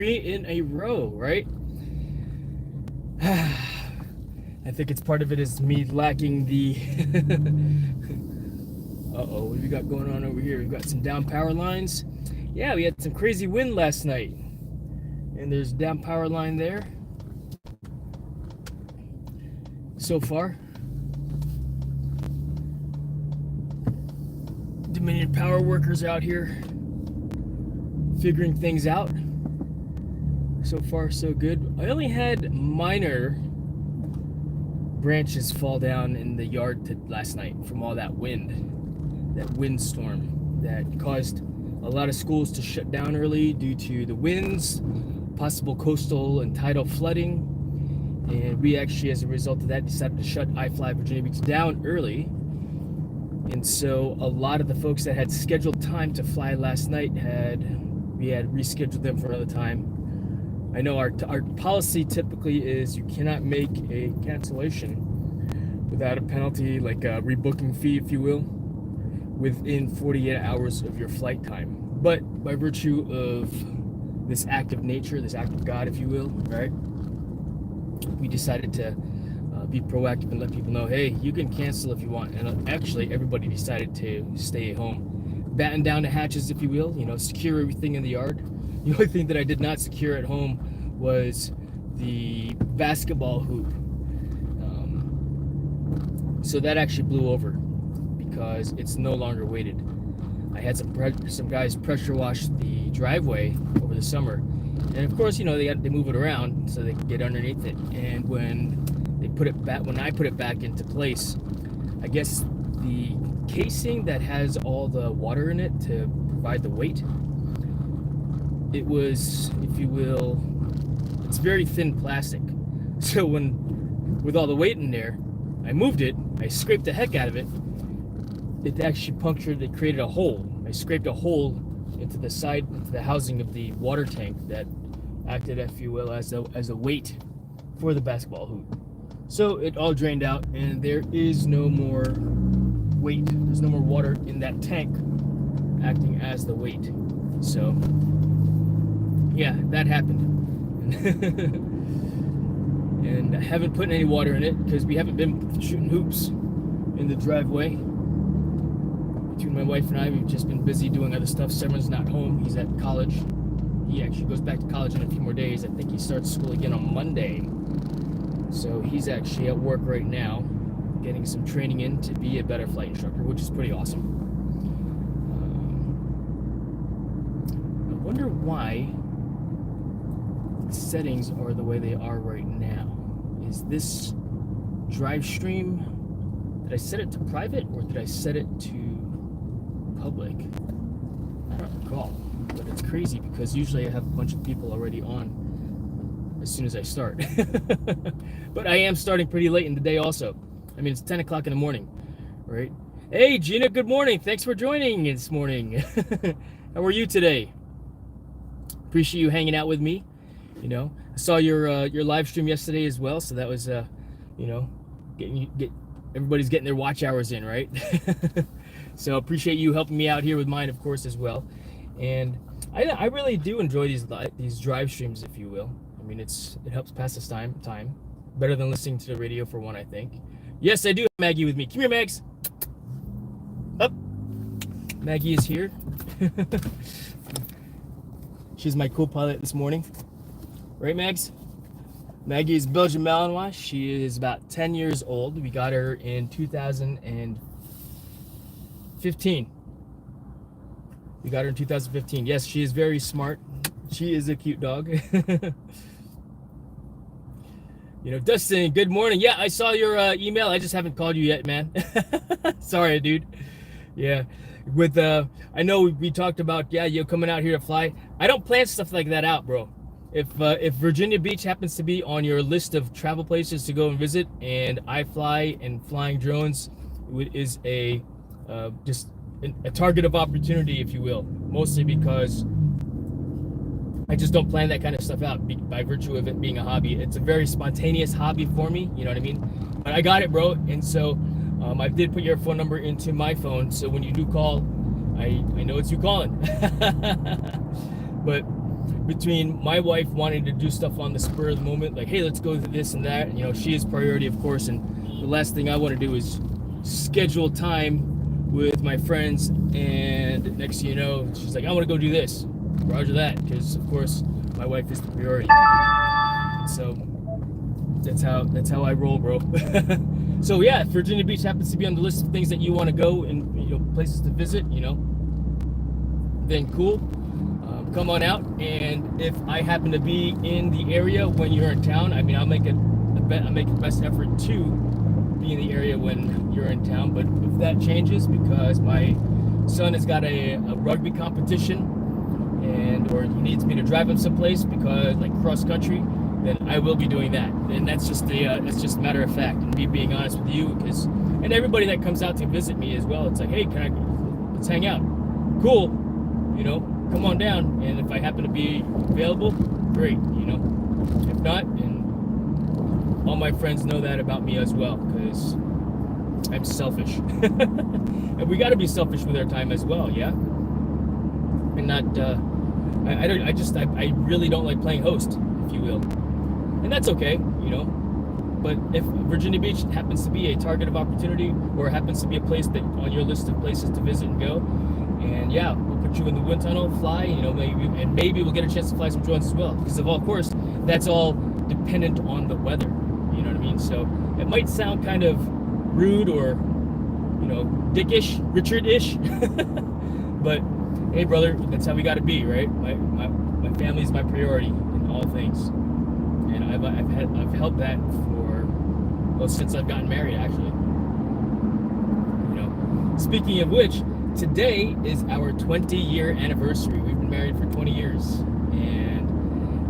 in a row, right? I think it's part of it is me lacking the uh-oh, what do we got going on over here? We've got some down power lines. Yeah, we had some crazy wind last night. And there's down power line there. So far. Dominion power workers out here figuring things out. So far, so good. I only had minor branches fall down in the yard last night from all that wind, that windstorm that caused a lot of schools to shut down early due to the winds, possible coastal and tidal flooding. And we actually, as a result of that, decided to shut iFly Virginia Beach down early. And so a lot of the folks that had scheduled time to fly last night we had rescheduled them for another time. I know our policy typically is you cannot make a cancellation without a penalty, like a rebooking fee, if you will, within 48 hours of your flight time. But by virtue of this act of nature, this act of God, if you will, right, we decided to be proactive and let people know, hey, you can cancel if you want. And actually, everybody decided to stay at home. Batten down the hatches, if you will, secure everything in the yard. The only thing that I did not secure at home was the basketball hoop. So that actually blew over because it's no longer weighted. I had some guys pressure wash the driveway over the summer. And of course, they move it around so they can get underneath it. And when I put it back into place, I guess the casing that has all the water in it to provide the weight, it was, if you will, it's very thin plastic. So with all the weight in there, I moved it, I scraped the heck out of it. It actually punctured, it created a hole. I scraped a hole into the housing of the water tank that acted, if you will, as a weight for the basketball hoop. So it all drained out and there is no more weight. There's no more water in that tank acting as the weight. So yeah, that happened. And I haven't put any water in it because we haven't been shooting hoops in the driveway. Between my wife and I, we've just been busy doing other stuff. Severan's not home. He's at college. He actually goes back to college in a few more days. I think he starts school again on Monday. So he's actually at work right now, getting some training in to be a better flight instructor, which is pretty awesome. I wonder why settings are the way they are right now. Is this DriveStream, did I set it to private or did I set it to public? I don't recall, but it's crazy because usually I have a bunch of people already on as soon as I start. But I am starting pretty late in the day also. I mean, it's 10 o'clock in the morning, right? Hey Gina, good morning. Thanks for joining this morning. How are you today? Appreciate you hanging out with me. I saw your live stream yesterday as well, so that was everybody's getting their watch hours in, right? So appreciate you helping me out here with mine, of course, as well. And I really do enjoy these drive streams, if you will. I mean, it helps pass the time better than listening to the radio, for one, I think. Yes, I do have Maggie with me. Come here, Mags. Up. Maggie is here. She's my co-pilot this morning. Right, Mags? Maggie is Belgian Malinois. She is about 10 years old. We got her in 2015. We got her in 2015. Yes, she is very smart. She is a cute dog. Dustin, good morning. Yeah, I saw your email. I just haven't called you yet, man. Sorry, dude. Yeah. I know we talked about, you coming out here to fly. I don't plan stuff like that out, bro. If Virginia Beach happens to be on your list of travel places to go and visit, and iFly and flying drones is just a target of opportunity, if you will, mostly because I just don't plan that kind of stuff out by virtue of it being a hobby. It's a very spontaneous hobby for me, you know what I mean? But I got it, bro, and so I did put your phone number into my phone, so when you do call, I know it's you calling. But between my wife wanting to do stuff on the spur of the moment, like, hey, let's go to this and that, and, you know, she is priority, of course, and the last thing I want to do is schedule time with my friends, and next thing you know, she's like, I want to go do this. Roger that, because of course my wife is the priority. So that's how I roll, bro. So yeah, if Virginia Beach happens to be on the list of things that you want to go and, you know, places to visit, you know, then cool. Come on out, and if I happen to be in the area when you're in town, I mean, I'll make the best effort to be in the area when you're in town. But if that changes because my son has got a rugby competition, and or he needs me to drive him someplace because like cross country, then I will be doing that. And that's just that's just a matter of fact, and me being honest with you, because and everybody that comes out to visit me as well, it's like, hey, let's hang out. Cool, you know. Come on down, and if I happen to be available, great, you know. If not, and all my friends know that about me as well, because I'm selfish. And we got to be selfish with our time as well, yeah? And not, I really don't like playing host, if you will. And that's okay, you know. But if Virginia Beach happens to be a target of opportunity, or happens to be a place that on your list of places to visit and go, and yeah, we'll put you in the wind tunnel, fly, you know, maybe we'll get a chance to fly some drones as well. Because of course, that's all dependent on the weather. You know what I mean? So it might sound kind of rude or, you know, dickish, Richard-ish, but hey, brother, that's how we got to be, right? My family is my priority in all things, and I've held that since I've gotten married, actually. You know, speaking of which, today is our 20-year anniversary. We've been married for 20 years, and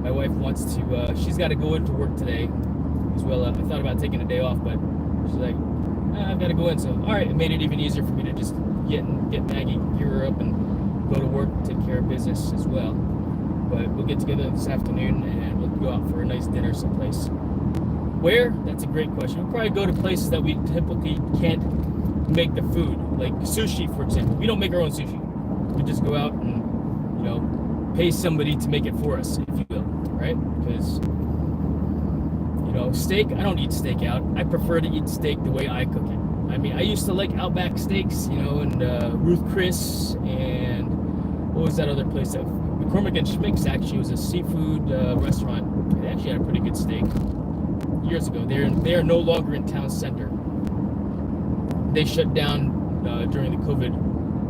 my wife wants to, she's got to go into work today as well. I thought about taking a day off, but she's like, I've got to go in. So, all right, it made it even easier for me to just get Maggie, gear her up, and go to work, take care of business as well. But we'll get together this afternoon, and we'll go out for a nice dinner someplace. Where? That's a great question. We'll probably go to places that we typically can't make the food, like sushi, for example. We don't make our own sushi. We just go out and, you know, pay somebody to make it for us, if you will, right? Because, you know, steak, I don't eat steak out. I prefer to eat steak the way I cook it. I mean, I used to like Outback Steaks, you know, and Ruth Chris, and what was that other place? McCormick and Schmick's actually was a seafood restaurant. They actually had a pretty good steak years ago. They are no longer in town center. They shut down during the COVID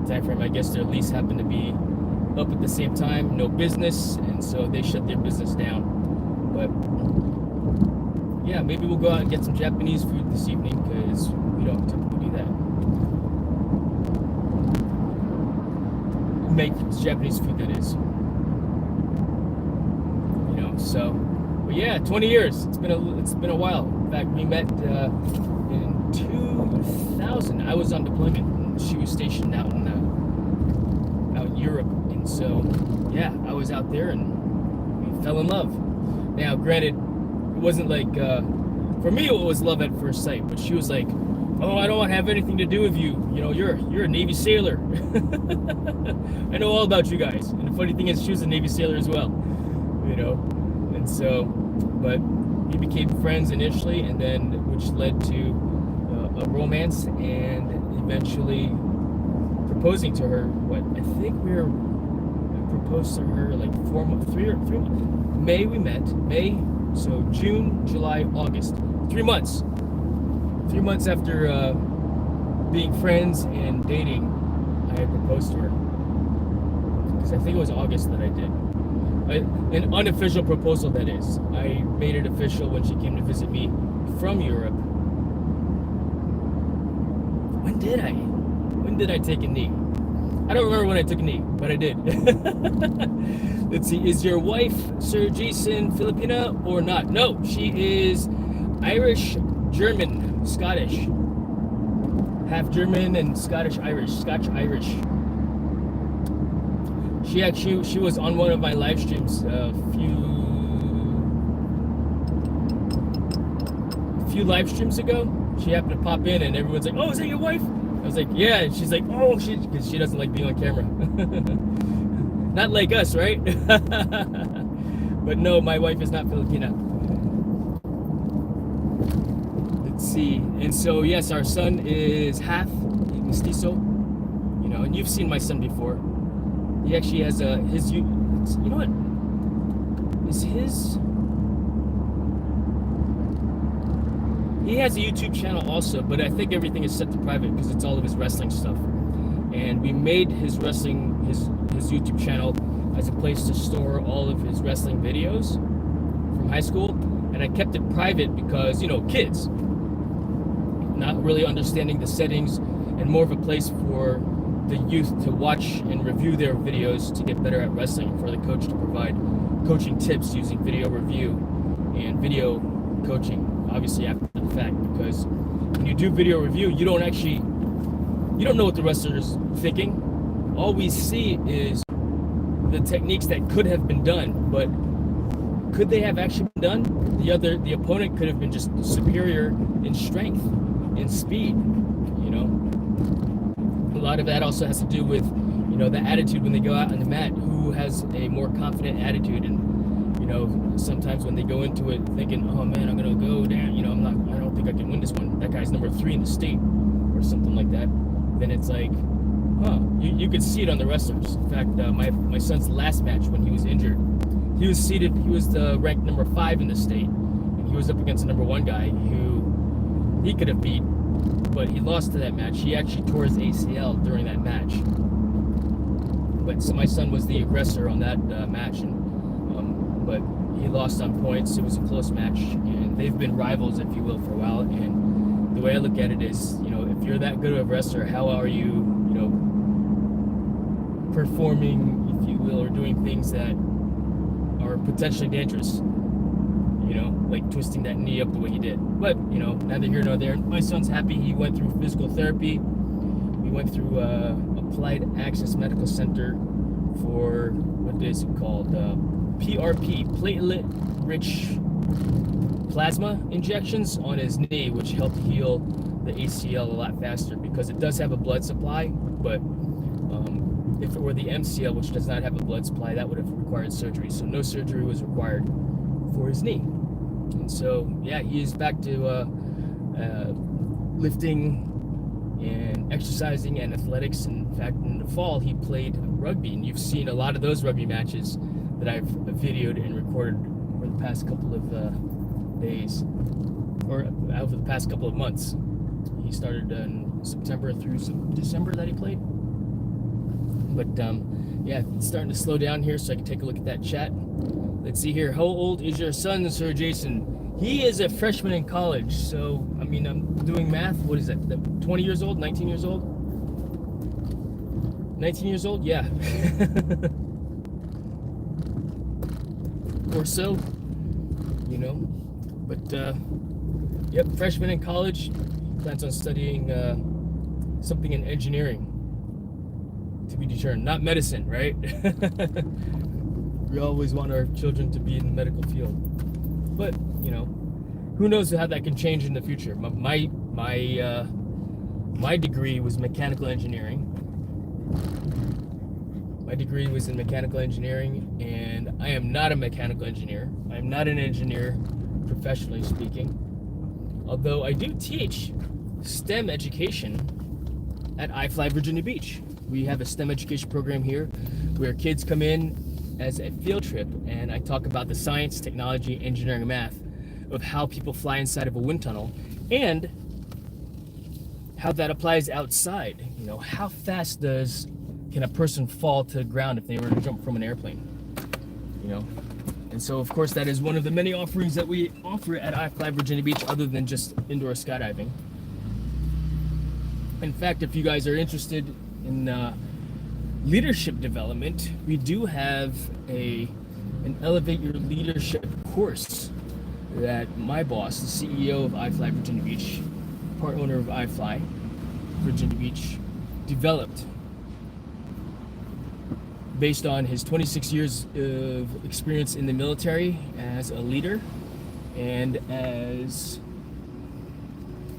timeframe. I guess their lease happened to be up at the same time, no business, and so they shut their business down. But yeah, maybe we'll go out and get some Japanese food this evening, because we don't typically do that. Make Japanese food, that is. You know, so. But yeah, 20 years. It's been a while. In fact, we met in 2000. I was on deployment, and she was stationed out in Europe, and so yeah, I was out there, and we fell in love. Now, granted, it wasn't like for me it was love at first sight, but she was like, "Oh, I don't want to have anything to do with you. You know, you're a Navy sailor." I know all about you guys, and the funny thing is, she was a Navy sailor as well. You know. And so, but we became friends initially, and then which led to a romance, and eventually proposing to her. What, I think I proposed to her like 3 months. May we met. May, so June, July, August. 3 months. 3 months after being friends and dating, I had proposed to her. Because I think it was August that I did. An unofficial proposal, that is. I made it official when she came to visit me from Europe. When did I take a knee? I don't remember when I took a knee, but I did. Let's see, is your wife Sir Jason Filipina or not? No, she is Irish, German, Scottish. Half German and Scotch-Irish. She was on one of my live streams a few live streams ago. She happened to pop in, and everyone's like, "Oh, is that your wife?" I was like, "Yeah." And she's like, "Oh, because she doesn't like being on camera." Not like us, right? But no, my wife is not Filipina. Let's see. And so, yes, our son is half mestizo. You know, and you've seen my son before. He actually has his, you know what? Is his... He has a YouTube channel also, but I think everything is set to private because it's all of his wrestling stuff. And we made his wrestling, his YouTube channel as a place to store all of his wrestling videos from high school. And I kept it private because, you know, kids, not really understanding the settings, and more of a place for the youth to watch and review their videos to get better at wrestling, for the coach to provide coaching tips using video review and video coaching, obviously after the fact, because when you do video review, you don't know what the wrestler is thinking. All we see is the techniques that could have been done, but could they have actually been done? The opponent could have been just superior in strength, in speed, you know. A lot of that also has to do with, you know, the attitude when they go out on the mat, who has a more confident attitude. And you know, sometimes when they go into it thinking, oh man, I'm gonna go down, you know, I don't think I can win this one, that guy's number 3 in the state or something like that, then it's like, huh, you could see it on the wrestlers. In fact, my son's last match when he was injured, he was the ranked number 5 in the state, and he was up against the number 1 guy who he could have beat, but he lost to that match. He actually tore his ACL during that match. But so my son was the aggressor on that match, and but he lost on points. It was a close match, and they've been rivals, if you will, for a while. And the way I look at it is, you know, if you're that good of a wrestler, how are you, you know, performing, if you will, or doing things that are potentially dangerous? You know, like twisting that knee up the way he did. But, you know, neither here nor there. My son's happy. He went through physical therapy. We went through Applied Access Medical Center for, what is it called? PRP, platelet-rich plasma injections on his knee, which helped heal the ACL a lot faster, because it does have a blood supply, but if it were the MCL, which does not have a blood supply, that would have required surgery. So no surgery was required for his knee. And so, yeah, he is back to lifting and exercising and athletics. In fact, in the fall, he played rugby, and you've seen a lot of those rugby matches that I've videoed and recorded over the past couple of days, or over the past couple of months. He started in September through December that he played. But yeah, it's starting to slow down here, so I can take a look at that chat. Let's see here. How old is your son, Sir Jason? He is a freshman in college, so I mean, I'm doing math. What is that? 20 years old? 19 years old? 19 years old? Yeah. Or so, you know. But yep, freshman in college. Plans on studying something in engineering, to be determined. Not medicine, right? We always want our children to be in the medical field, but you know, who knows how that can change in the future. My degree was mechanical engineering. My degree was in mechanical engineering, and I am not a mechanical engineer. I am not an engineer, professionally speaking. Although I do teach STEM education at iFly Virginia Beach. We have a STEM education program here where kids come in as a field trip, and I talk about the science, technology, engineering, and math of how people fly inside of a wind tunnel, and how that applies outside. You know, how fast can a person fall to the ground if they were to jump from an airplane? You know, and so of course that is one of the many offerings that we offer at iFly Virginia Beach, other than just indoor skydiving. In fact, if you guys are interested in leadership development, we do have an Elevate Your Leadership course that my boss, the CEO of iFly Virginia Beach, part owner of iFly Virginia Beach, developed based on his 26 years of experience in the military as a leader and as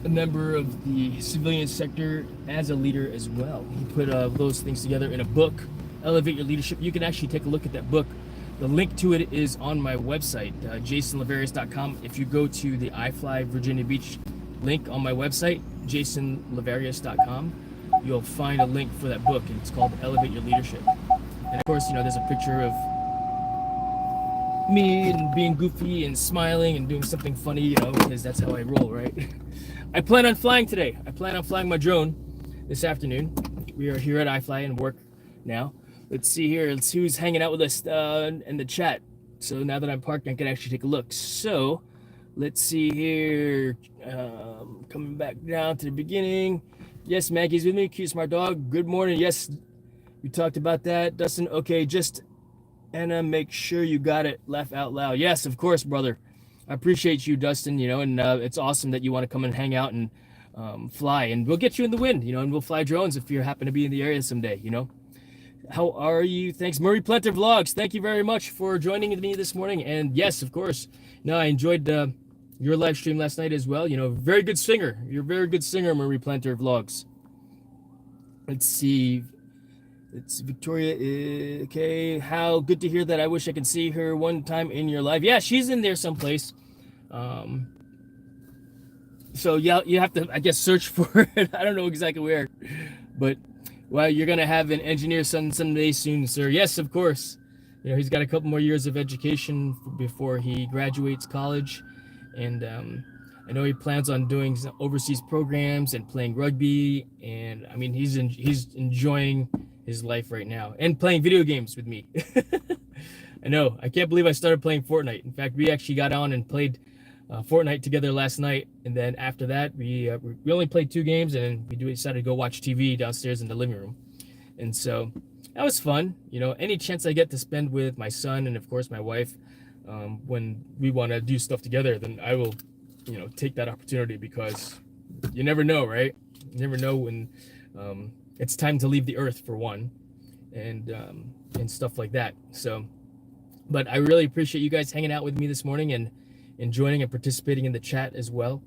a member of the civilian sector as a leader as well. He put those things together in a book Elevate Your Leadership. You can actually take a look at that book. The link to it is on my website, jasonlavarius.com. If you go to the iFly Virginia Beach link on my website, jasonlavarius.com, you'll find a link for that book, and it's called Elevate Your Leadership. And of course, there's a picture of me and being goofy and smiling and doing something funny, because that's how I roll, right? I plan on flying today. I plan on flying my drone this afternoon. We are here at iFly and work now. Let's see here. Let's see who's hanging out with us in the chat. So now that I'm parked, I can actually take a look. So let's see here. Coming back down to the beginning. Yes, Maggie's with me. Cute smart dog. Good morning. Yes, we talked about that. Dustin, okay, just Anna, make sure you got it. Laugh out loud. Yes, of course, brother. I appreciate you, Dustin, and it's awesome that you want to come and hang out and fly. And we'll get you in the wind, and we'll fly drones if you happen to be in the area someday, How are you? Thanks, Murray Plenter Vlogs. Thank you very much for joining me this morning. And yes, of course, I enjoyed your live stream last night as well. Very good singer. You're a very good singer, Murray Plenter Vlogs. Let's see. It's Victoria. Okay, how good to hear that. I wish I could see her one time in your life. Yeah, she's in there someplace. So yeah, you have to, I guess, search for it. I don't know exactly where, but well, you're gonna have an engineer son someday soon, sir. Yes, of course. He's got a couple more years of education before he graduates college, and I know he plans on doing some overseas programs and playing rugby. And I mean, he's enjoying his life right now and playing video games with me. I know. I can't believe I started playing Fortnite. In fact, we actually got on and played Fortnite together last night, and then after that, we only played 2 games, and we decided to go watch TV downstairs in the living room. And so that was fun. Any chance I get to spend with my son and of course my wife, when we want to do stuff together, then I will, take that opportunity, because you never know, right? You never know when it's time to leave the earth, for one, and stuff like that. So, but I really appreciate you guys hanging out with me this morning and joining and participating in the chat as well.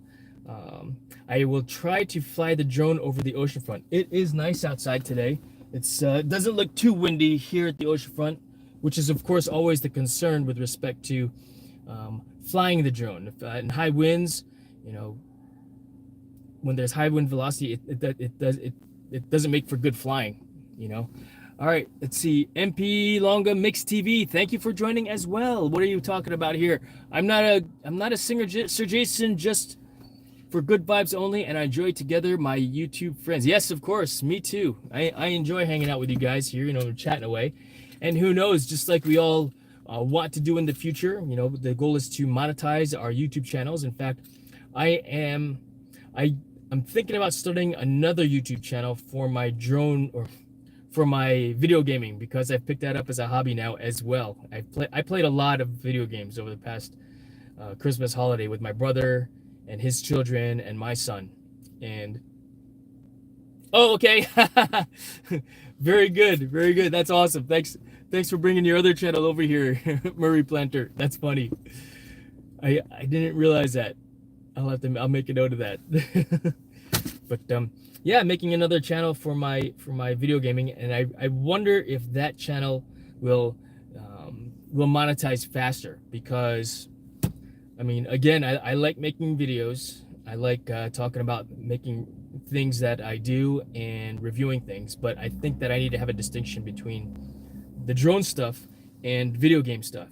I will try to fly the drone over the oceanfront. It is nice outside today. It doesn't look too windy here at the oceanfront, which is of course always the concern with respect to flying the drone. In high winds, when there's high wind velocity, it doesn't make for good flying. All right, let's see. MP Longa Mix TV, thank you for joining as well. What are you talking about here? I'm not a singer, Sir Jason, just for good vibes only, and I enjoy together my YouTube friends. Yes, of course, me too. I enjoy hanging out with you guys here, chatting away. And who knows, just like we all want to do in the future, the goal is to monetize our YouTube channels. In fact, I'm thinking about starting another YouTube channel for my drone, or for my video gaming, because I've picked that up as a hobby now as well. I played a lot of video games over the past Christmas holiday with my brother and his children and my son. And oh, okay. Very good, very good. That's awesome. Thanks for bringing your other channel over here, Murray Planter. That's funny. I didn't realize that. I'll make a note of that. But yeah, making another channel for my video gaming, and I wonder if that channel will monetize faster, because I mean, again, I like making videos. I like talking about making things that I do and reviewing things, but I think that I need to have a distinction between the drone stuff and video game stuff.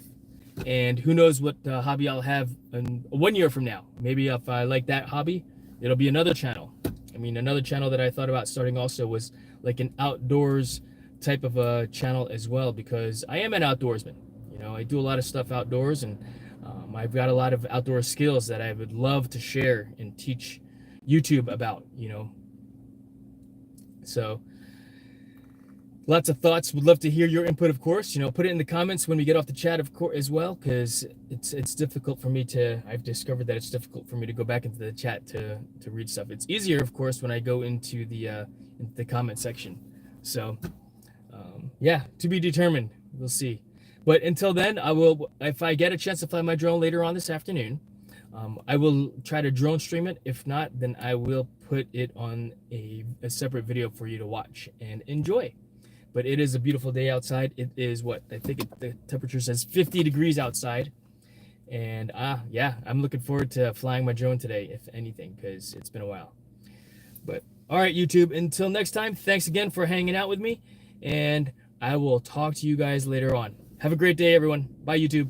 And who knows what hobby I'll have in 1 year from now. Maybe if I like that hobby, it'll be another channel. I mean, another channel that I thought about starting also was like an outdoors type of a channel as well, because I am an outdoorsman. I do a lot of stuff outdoors, and I've got a lot of outdoor skills that I would love to share and teach YouTube about, So lots of thoughts. Would love to hear your input, of course. Put it in the comments when we get off the chat, of course, as well, because it's difficult for me to. I've discovered that it's difficult for me to go back into the chat to read stuff. It's easier, of course, when I go into the comment section. So yeah, to be determined. We'll see. But until then, I will. If I get a chance to fly my drone later on this afternoon, I will try to drone stream it. If not, then I will put it on a separate video for you to watch and enjoy. But it is a beautiful day outside. It is what I think the temperature says 50 degrees outside. And yeah, I'm looking forward to flying my drone today, if anything, because it's been a while. But all right, YouTube, until next time, thanks again for hanging out with me, and I will talk to you guys later on. Have a great day, everyone. Bye, YouTube.